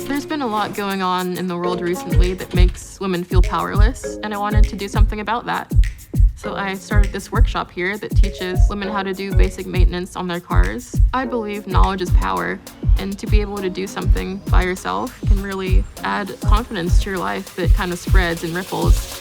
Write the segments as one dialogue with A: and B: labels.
A: There's been a lot going on in the world recently that makes women feel powerless, and I wanted to do something about that. So I started this workshop here that teaches women how to do basic maintenance on their cars. I believe knowledge is power, and to be able to do something by yourself can really add confidence to your life that kind of spreads and ripples.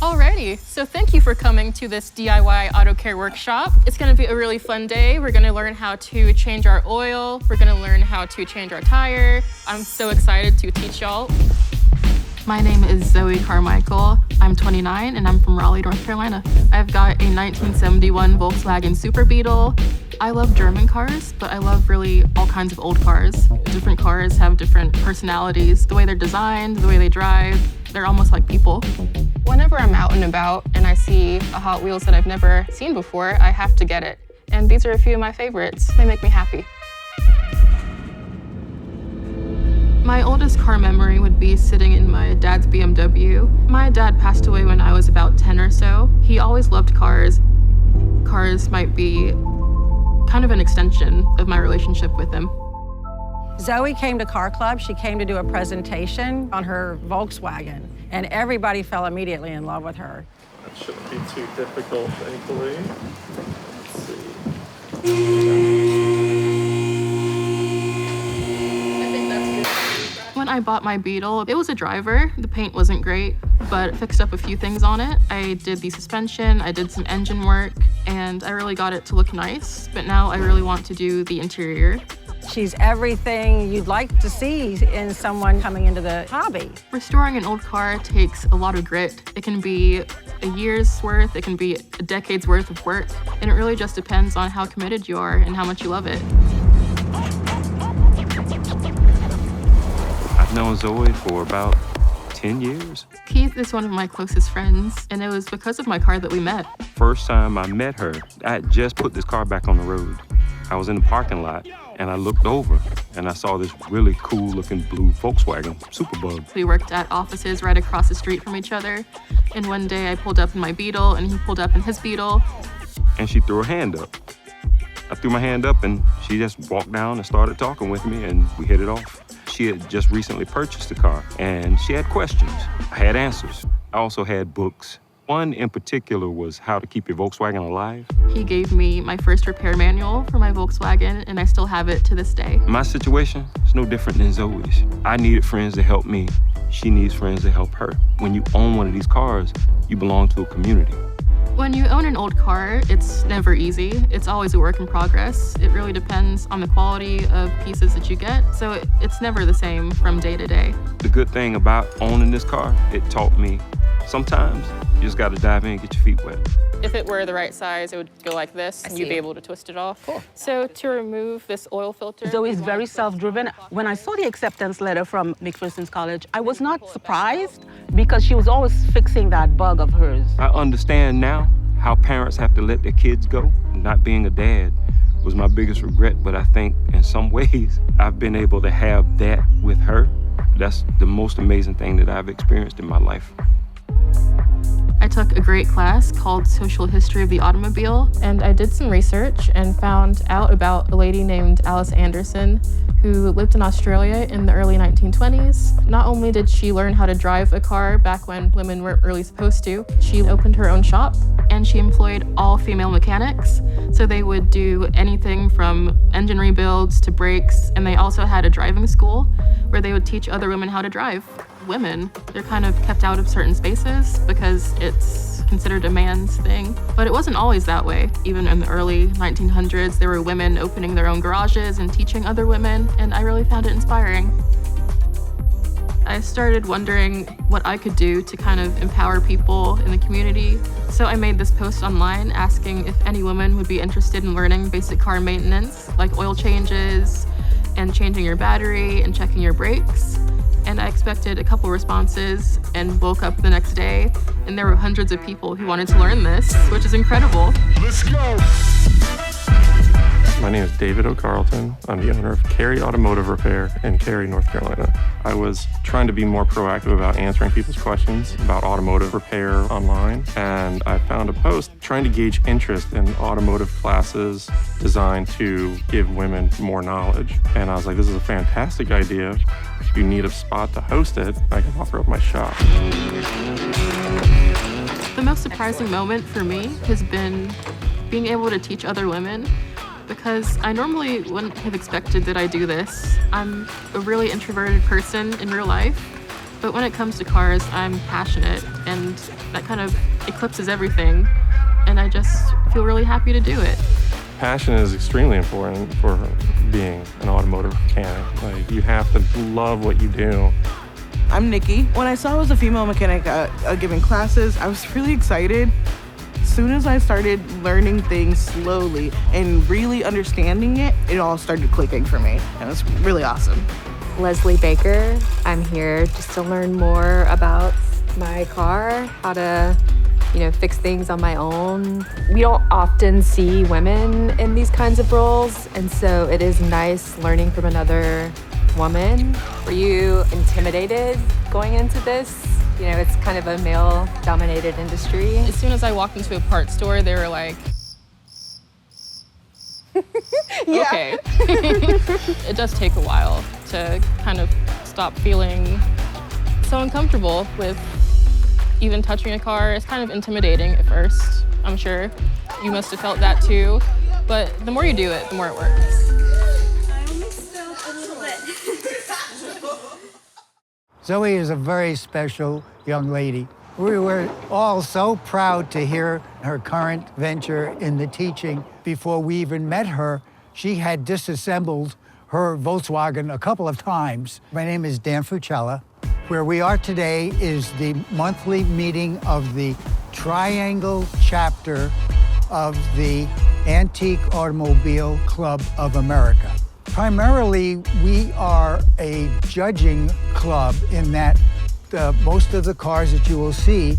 A: Alrighty, so thank you for coming to this DIY auto care workshop. It's gonna be a really fun day. We're gonna learn how to change our oil. We're gonna learn how to change our tire. I'm so excited to teach y'all. My name is Zoe Carmichael. I'm 29 and I'm from Raleigh, North Carolina. I've got a 1971 Volkswagen Super Beetle. I love German cars, but I love really all kinds of old cars. Different cars have different personalities. The way they're designed, the way they drive, they're almost like people. Whenever I'm out and about and I see a Hot Wheels that I've never seen before, I have to get it. And these are a few of my favorites. They make me happy. My oldest car memory would be sitting in my dad's BMW. My dad passed away when I was about 10 or so. He always loved cars. Cars might be kind of an extension of my relationship with him.
B: Zoe came to Car Club. She came to do a presentation on her Volkswagen, and everybody fell immediately in love with her.
C: That shouldn't be too difficult, thankfully. Let's see.
A: When I bought my Beetle, it was a driver. The paint wasn't great, but fixed up a few things on it. I did the suspension, I did some engine work, and I really got it to look nice. But now I really want to do the interior.
B: She's everything you'd like to see in someone coming into the hobby.
A: Restoring an old car takes a lot of grit. It can be a year's worth, it can be a decade's worth of work, and it really just depends on how committed you are and how much you love it.
D: I've known Zoe for about 10 years.
A: Keith is one of my closest friends, and it was because of my car that we met.
D: First time I met her, I had just put this car back on the road. I was in the parking lot, and I looked over, and I saw this really cool-looking blue Volkswagen Superbug.
A: We worked at offices right across the street from each other, and one day I pulled up in my Beetle, and he pulled up in his Beetle.
D: And she threw her hand up. I threw my hand up, and she just walked down and started talking with me, and we hit it off. She had just recently purchased the car, and she had questions. I had answers. I also had books. One in particular was How to Keep Your Volkswagen Alive.
A: He gave me my first repair manual for my Volkswagen, and I still have it to this day.
D: My situation is no different than Zoe's. I needed friends to help me. She needs friends to help her. When you own one of these cars, you belong to a community.
A: When you own an old car, it's never easy. It's always a work in progress. It really depends on the quality of pieces that you get, so it's never the same from day to day.
D: The good thing about owning this car, it taught me sometimes you just gotta dive in and get your feet wet.
A: If it were the right size, it would go like this, and you'd be able to twist it off. Cool. So to remove this oil filter...
E: Zoe is very self-driven. When I saw the acceptance letter from McPherson's College, I was not surprised because she was always fixing that bug of hers.
D: I understand now how parents have to let their kids go. Not being a dad was my biggest regret, but I think in some ways I've been able to have that with her. That's the most amazing thing that I've experienced in my life.
A: I took a great class called Social History of the Automobile, and I did some research and found out about a lady named Alice Anderson who lived in Australia in the early 1920s. Not only did she learn how to drive a car back when women weren't really supposed to, she opened her own shop, and she employed all female mechanics. So they would do anything from engine rebuilds to brakes, and they also had a driving school where they would teach other women how to drive. Women, they're kind of kept out of certain spaces because it's considered a man's thing. But it wasn't always that way. Even in the early 1900s, there were women opening their own garages and teaching other women, and I really found it inspiring. I started wondering what I could do to kind of empower people in the community. So I made this post online asking if any woman would be interested in learning basic car maintenance, like oil changes and changing your battery and checking your brakes. And I expected a couple responses and woke up the next day, and there were hundreds of people who wanted to learn this, which is incredible.
F: Let's go!
C: name is David O'Carlton. I'm the owner of Cary Automotive Repair in Cary, North Carolina. I was trying to be more proactive about answering people's questions about automotive repair online, and I found a post trying to gauge interest in automotive classes designed to give women more knowledge. And I was like, this is a fantastic idea. If you need a spot to host it, I can offer up my shop.
A: The most surprising moment for me has been being able to teach other women, because I normally wouldn't have expected that I do this. I'm a really introverted person in real life, but when it comes to cars, I'm passionate, and that kind of eclipses everything, and I just feel really happy to do it.
C: Passion is extremely important for being an automotive mechanic. Like, you have to love what you do.
F: I'm Nikki. When I saw I was a female mechanic giving classes, I was really excited. As soon as I started learning things slowly and really understanding it, it all started clicking for me. And it was really awesome.
G: Leslie Baker. I'm here just to learn more about my car, how to, fix things on my own. We don't often see women in these kinds of roles, and so it is nice learning from another woman. Were you intimidated going into this? It's kind of a male-dominated industry.
A: As soon as I walked into a parts store, they were like, okay. It does take a while to kind of stop feeling so uncomfortable with even touching a car. It's kind of intimidating at first, I'm sure. You must have felt that too. But the more you do it, the more it works.
H: I only spilled a little bit.
I: Zoe is a very special young lady. We were all so proud to hear her current venture in the teaching. Before we even met her, she had disassembled her Volkswagen a couple of times. My name is Dan Fucella. Where we are today is the monthly meeting of the Triangle chapter of the Antique Automobile Club of America. Primarily, we are a judging club in that most of the cars that you will see,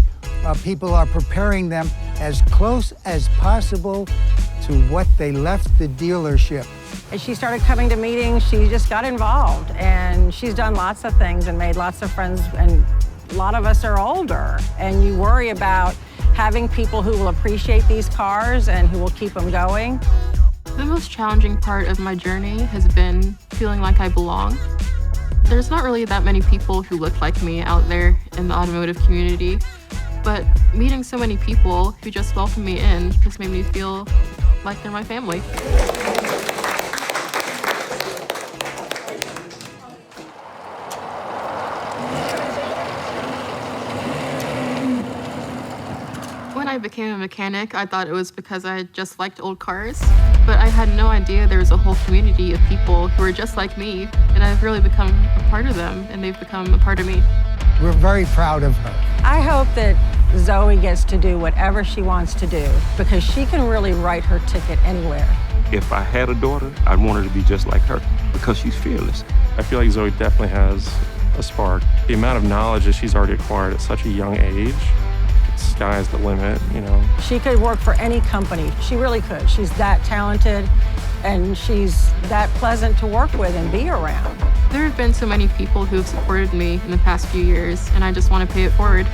I: people are preparing them as close as possible to what they left the dealership.
B: As she started coming to meetings, she just got involved, and she's done lots of things and made lots of friends, and a lot of us are older, and you worry about having people who will appreciate these cars and who will keep them going.
A: The most challenging part of my journey has been feeling like I belong. There's not really that many people who look like me out there in the automotive community, but meeting so many people who just welcome me in just made me feel like they're my family. When I became a mechanic, I thought it was because I just liked old cars, but I had no idea there was a whole community of people who are just like me, and I've really become a part of them, and they've become a part of me.
I: We're very proud of her.
B: I hope that Zoe gets to do whatever she wants to do, because she can really write her ticket anywhere.
D: If I had a daughter, I'd want her to be just like her because she's fearless.
C: I feel like Zoe definitely has a spark. The amount of knowledge that she's already acquired at such a young age, sky's the limit,
B: She could work for any company. She really could. She's that talented, and she's that pleasant to work with and be around.
A: There have been so many people who have supported me in the past few years, and I just want to pay it forward.